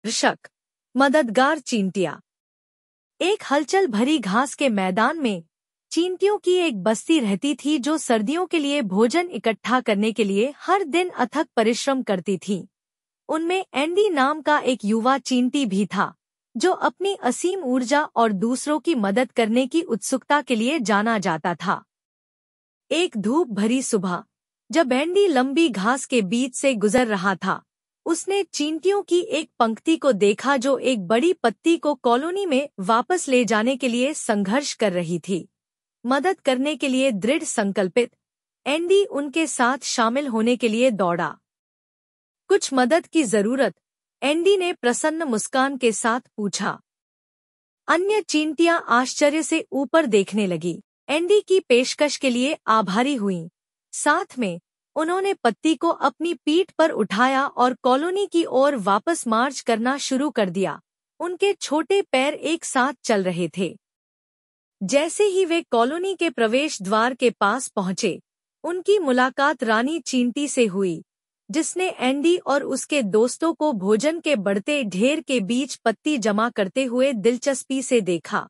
ऋषक मददगार चींटियां। एक हलचल भरी घास के मैदान में चींटियों की एक बस्ती रहती थी जो सर्दियों के लिए भोजन इकट्ठा करने के लिए हर दिन अथक परिश्रम करती थी। उनमें एंडी नाम का एक युवा चींटी भी था जो अपनी असीम ऊर्जा और दूसरों की मदद करने की उत्सुकता के लिए जाना जाता था। एक धूप भरी सुबह जब एंडी लंबी घास के बीच से गुजर रहा था, उसने चींटियों की एक पंक्ति को देखा जो एक बड़ी पत्ती को कॉलोनी में वापस ले जाने के लिए संघर्ष कर रही थी। मदद करने के लिए दृढ़ संकल्पित, एंडी उनके साथ शामिल होने के लिए दौड़ा। कुछ मदद की जरूरत? एंडी ने प्रसन्न मुस्कान के साथ पूछा। अन्य चींटियां आश्चर्य से ऊपर देखने लगी, एंडी की पेशकश के लिए आभारी हुईं। साथ में उन्होंने पत्ती को अपनी पीठ पर उठाया और कॉलोनी की ओर वापस मार्च करना शुरू कर दिया। उनके छोटे पैर एक साथ चल रहे थे। जैसे ही वे कॉलोनी के प्रवेश द्वार के पास पहुंचे, उनकी मुलाकात रानी चींटी से हुई, जिसने एंडी और उसके दोस्तों को भोजन के बढ़ते ढेर के बीच पत्ती जमा करते हुए दिलचस्पी से देखा।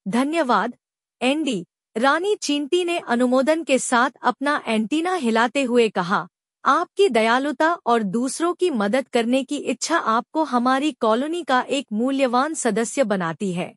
धन्यवाद, एंडी, रानी चींटी ने अनुमोदन के साथ अपना एंटीना हिलाते हुए कहा। आपकी दयालुता और दूसरों की मदद करने की इच्छा आपको हमारी कॉलोनी का एक मूल्यवान सदस्य बनाती है।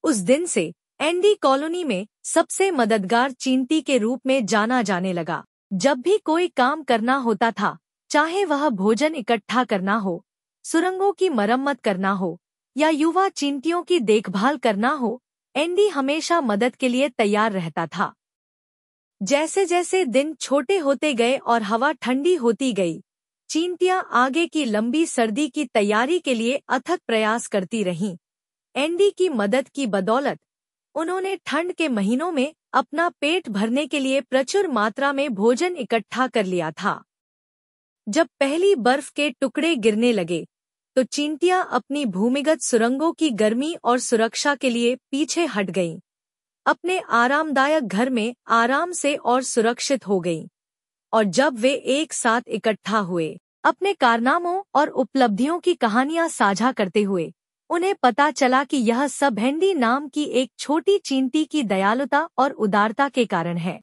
उस दिन से एंडी कॉलोनी में सबसे मददगार चींटी के रूप में जाना जाने लगा। जब भी कोई काम करना होता था, चाहे वह भोजन इकट्ठा करना हो, सुरंगों की मरम्मत करना हो या युवा चींटियों की देखभाल करना हो, एंडी हमेशा मदद के लिए तैयार रहता था। जैसे जैसे दिन छोटे होते गए और हवा ठंडी होती गई, चींटियां आगे की लंबी सर्दी की तैयारी के लिए अथक प्रयास करती रहीं। एंडी की मदद की बदौलत उन्होंने ठंड के महीनों में अपना पेट भरने के लिए प्रचुर मात्रा में भोजन इकट्ठा कर लिया था। जब पहली बर्फ के टुकड़े गिरने लगे, तो चींटियां अपनी भूमिगत सुरंगों की गर्मी और सुरक्षा के लिए पीछे हट गईं। अपने आरामदायक घर में आराम से और सुरक्षित हो गईं। और जब वे एक साथ इकट्ठा हुए, अपने कारनामों और उपलब्धियों की कहानियां साझा करते हुए, उन्हें पता चला कि यह सब एंडी नाम की एक छोटी चींटी की दयालुता और उदारता के कारण है।